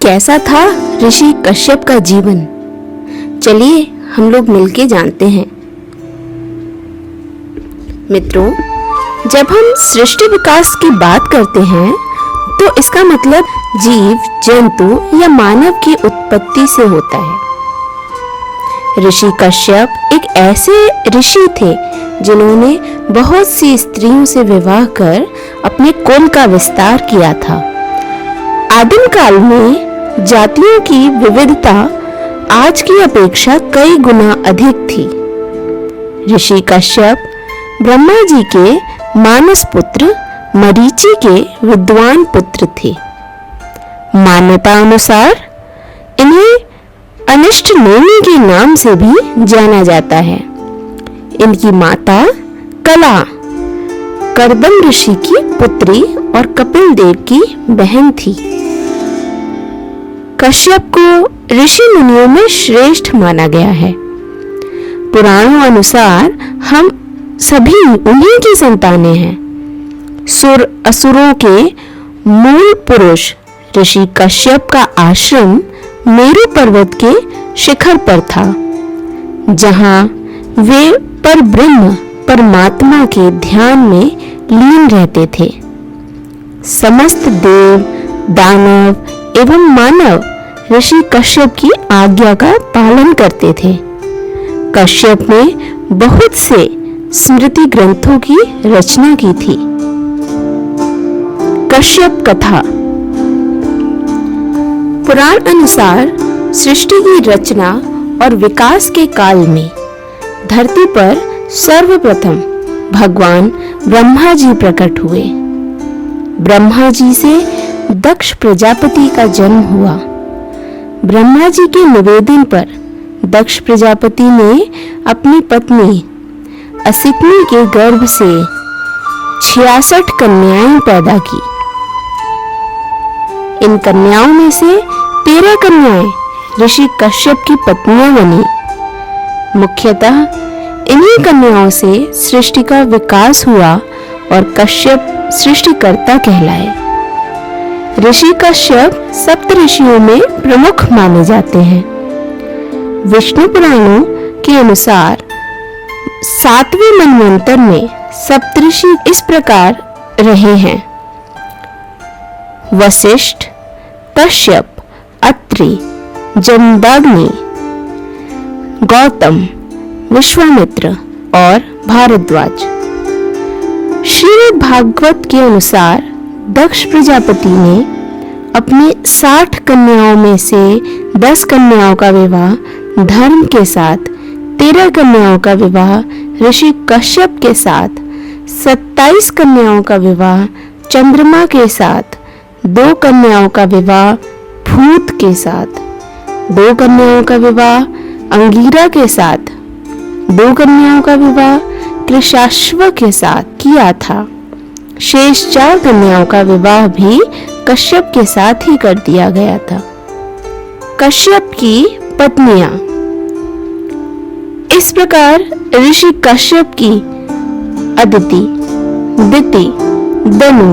कैसा था ऋषि कश्यप का जीवन? चलिए हम लोग मिलके जानते हैं। मित्रों, जब हम सृष्टि विकास की बात करते हैं तो इसका मतलब जीव, जंतु या मानव की उत्पत्ति से होता है। ऋषि कश्यप एक ऐसे ऋषि थे जिन्होंने बहुत सी स्त्रियों से विवाह कर अपने कुल का विस्तार किया था। आदिम काल में जातियों की विविधता आज की अपेक्षा कई गुना अधिक थी। ऋषि कश्यप ब्रह्मा जी के मानस पुत्र मरीचि के विद्वान पुत्र थे। मान्यता अनुसार इन्हें अनिष्ट नेमि के नाम से भी जाना जाता है। इनकी माता कला करदम ऋषि की पुत्री और कपिल देव की बहन थी। कश्यप को ऋषि मुनियों में श्रेष्ठ माना गया है। पुराणों अनुसार हम सभी उन्हीं की संतानें हैं। सुर असुरों के मूल पुरुष ऋषि कश्यप का आश्रम मेरु पर्वत के शिखर पर था, जहां वे परब्रह्म परमात्मा के ध्यान में लीन रहते थे। समस्त देव, दानव एवं मानव ऋषि कश्यप की आज्ञा का पालन करते थे। कश्यप ने बहुत से स्मृति ग्रंथों की रचना की थी। कश्यप कथा। पुराण अनुसार सृष्टि की रचना और विकास के काल में धरती पर सर्वप्रथम भगवान ब्रह्मा जी प्रकट हुए। ब्रह्मा जी से दक्ष प्रजापति का जन्म हुआ। ब्रह्मा जी के निवेदन पर दक्ष प्रजापति ने अपनी पत्नी असिकनी के गर्भ से 66 कन्याएं पैदा की। इन कन्याओं में से 13 कन्याएं ऋषि कश्यप की पत्नियां बनी। मुख्यतः इन्हीं कन्याओं से सृष्टि का विकास हुआ और कश्यप सृष्टिकर्ता कहलाए। ऋषि कश्यप सप्त ऋषियों में प्रमुख माने जाते हैं। विष्णु पुराणों के अनुसार 7वें मनवंतर में सप्तऋषि इस प्रकार रहे हैं: वशिष्ठ, कश्यप, अत्रि, जमदग्नि, गौतम, विश्वामित्र और भारद्वाज। श्रीमद् भागवत के अनुसार दक्ष प्रजापति ने अपनी 60 कन्याओं में से 10 कन्याओं का विवाह धर्म के साथ, 13 कन्याओं का विवाह ऋषि कश्यप के साथ, 27 कन्याओं का विवाह चंद्रमा के साथ, 2 कन्याओं का विवाह भूत के साथ, 2 कन्याओं का विवाह अंगिरा के साथ, 2 कन्याओं का विवाह कृशाश्व के साथ किया था। शेष 4 कन्याओं का विवाह भी कश्यप के साथ ही कर दिया गया था। कश्यप की पत्नियां। इस प्रकार ऋषि कश्यप की अदिति, दिति, दनु,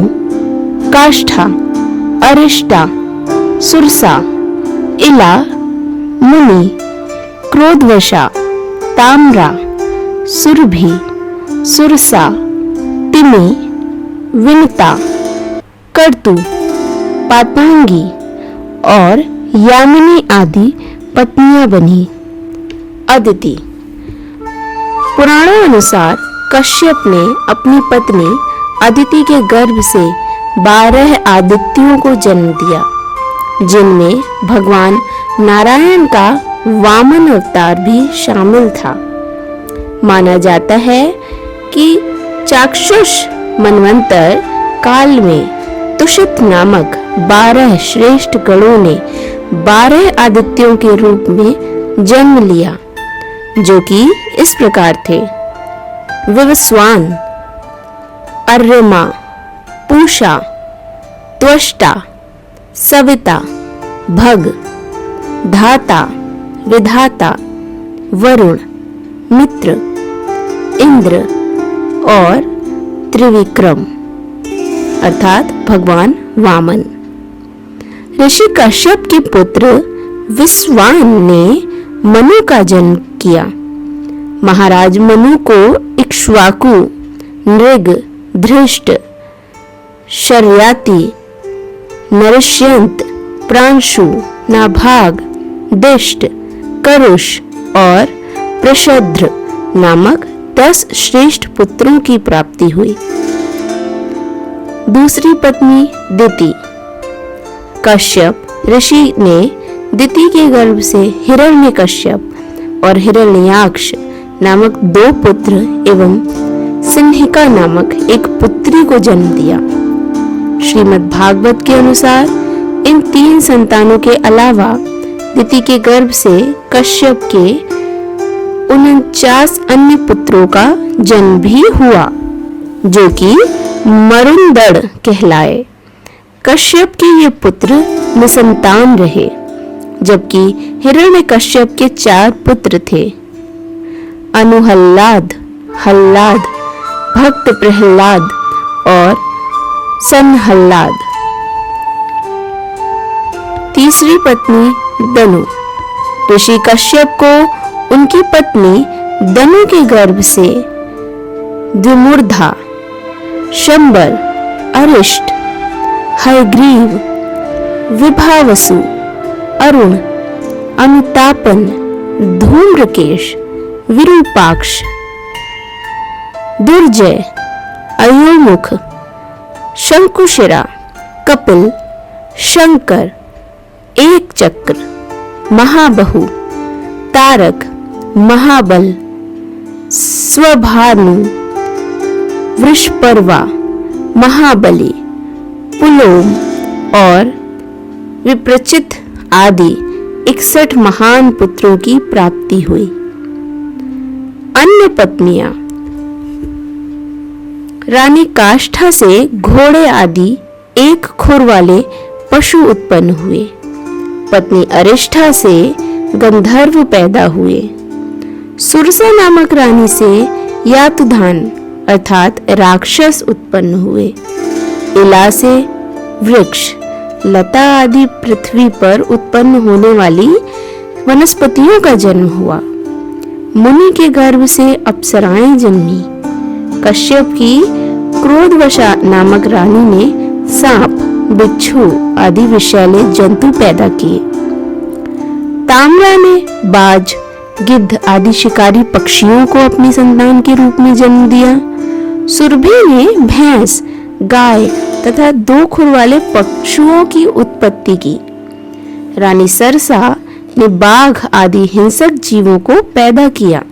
काष्ठा, अरिष्टा, सुरसा, इला, मुनि, क्रोधवशा, ताम्रा, सुरभि, सुरसा, तिमि, विनता, कर्तु, पातांगी और यामिनी आदि पत्नियां बनी। अदिति। पुराणों अनुसार कश्यप ने अपनी पत्नी अदिति के गर्भ से 12 आदित्यों को जन्म दिया, जिनमें भगवान नारायण का वामन अवतार भी शामिल था। माना जाता है कि चाक्षुष मनवंतर काल में तुषित नामक 12 श्रेष्ठ गणों ने 12 आदित्यों के रूप में जन्म लिया, जो कि इस प्रकार थे: विवस्वान, अर्यमा, पूषा, त्वष्टा, सविता, भग, धाता, विधाता, वरुण, मित्र, इंद्र और त्रिविक्रम अर्थात भगवान वामन। ऋषि कश्यप के पुत्र विश्वान ने मनु का जन्म किया। महाराज मनु को इक्ष्वाकु, नृग, धृष्ट, शर्याति, नरश्यंत, प्रांशु, नाभाग, दिष्ट, करुष और प्रशद्र नामक 10 श्रेष्ठ पुत्रों की प्राप्ति हुई। दूसरी पत्नी दिति। कश्यप ऋषि ने दिति के गर्भ से हिरण्यकश्यप और हिरण्याक्ष नामक 2 पुत्र एवं सिंहिका नामक एक पुत्री को जन्म दिया। श्रीमद् भागवत के अनुसार इन 3 संतानों के अलावा दिति के गर्भ से कश्यप के 49 अन्य पुत्रों का जन्म भी हुआ, जो कि मरुंदड़ कहलाए। कश्यप के ये पुत्र निसंतान रहे, जबकि हिरण्यकश्यप के 4 पुत्र थे, अनुहल्लाद, हल्लाद, भक्त प्रहलाद और सनहल्लाद। तीसरी पत्नी दनु। ऋषि कश्यप को उनकी पत्नी दनु के गर्भ से द्विमूर्धा, शंबर, अरिष्ट, हयग्रीव, विभावसु, अरुण, अनुतापन, धूम्रकेश, विरूपाक्ष, दुर्जय, अयोमुख, शंकुशिरा, कपिल, शंकर, एक चक्र, महाबहु, तारक, महाबल, स्वभानु, वृषपर्वा, महाबली, पुलोम और विप्रचित आदि 61 महान पुत्रों की प्राप्ति हुई। अन्य पत्नियां। रानी काष्ठा से घोड़े आदि 1 खुर वाले पशु उत्पन्न हुए। पत्नी अरिष्ठा से गंधर्व पैदा हुए। सुरसा नामक रानी से यातुधान अर्थात राक्षस उत्पन्न हुए। इला से वृक्ष, लता आदि पृथ्वी पर उत्पन्न होने वाली वनस्पतियों का जन्म हुआ। मुनि के गर्भ से अप्सराएं जन्मी। कश्यप की क्रोधवशा नामक रानी ने सांप, बिच्छू आदि विषैले जंतु पैदा किए। ताम्रा ने बाज, गिद्ध आदि शिकारी पक्षियों को अपनी संतान के रूप में जन्म दिया। सुरभि ने भैंस, गाय तथा 2 खुर वाले पशुओं की उत्पत्ति की। रानी सरसा ने बाघ आदि हिंसक जीवों को पैदा किया।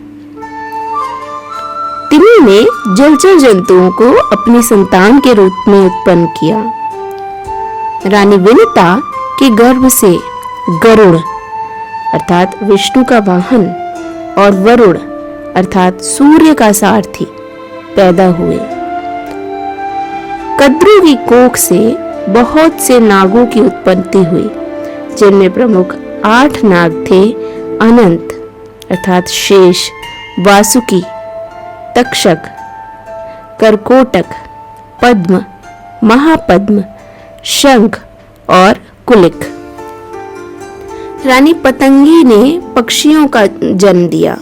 तिमी ने जलचर जंतुओं को अपनी संतान के रूप में उत्पन्न किया। रानी विनिता के गर्भ से गरुड़ अर्थात विष्णु का वाहन और वरुण अर्थात सूर्य का सारथी पैदा हुए। कद्रु की कोख से बहुत से नागों की उत्पत्ति हुई, जिनमें प्रमुख 8 नाग थे, अनंत अर्थात शेष, वासुकी, तक्षक, करकोटक, पद्म, महापद्म, शंख और कुलिक। रानी पतंगी ने पक्षियों का जन्म दिया।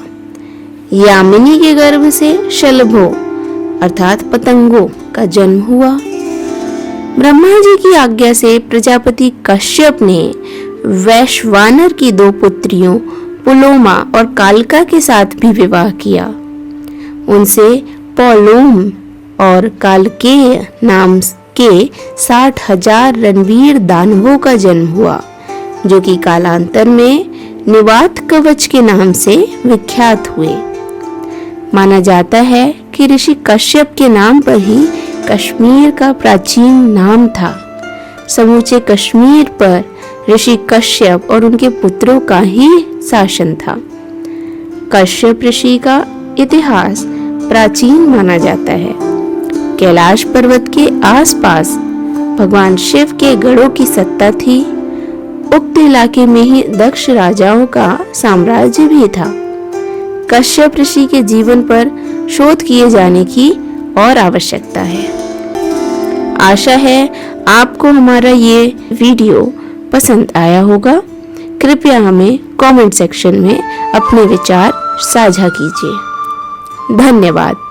यामिनी के गर्भ से शलभों अर्थात पतंगों का जन्म हुआ। ब्रह्मा जी की आज्ञा से प्रजापति कश्यप ने वैश्वानर की 2 पुत्रियों पुलोमा और कालका के साथ भी विवाह किया। उनसे पौलोम और कालकेय नाम के 60,000 रणवीर दानवों का जन्म हुआ, जो कि कालांतर में निवात कवच के नाम से विख्यात हुए। माना जाता है कि ऋषि कश्यप के नाम पर ही कश्मीर का प्राचीन नाम था। समूचे कश्मीर पर ऋषि कश्यप और उनके पुत्रों का ही शासन था। कश्यप ऋषि का इतिहास प्राचीन माना जाता है। कैलाश पर्वत के आसपास भगवान शिव के गढ़ों की सत्ता थी। उक्त इलाके में ही दक्ष राजाओं का साम्राज्य भी था। कश्यप ऋषि के जीवन पर शोध किए जाने की और आवश्यकता है। आशा है आपको हमारा ये वीडियो पसंद आया होगा। कृपया हमें कमेंट सेक्शन में अपने विचार साझा कीजिए। धन्यवाद।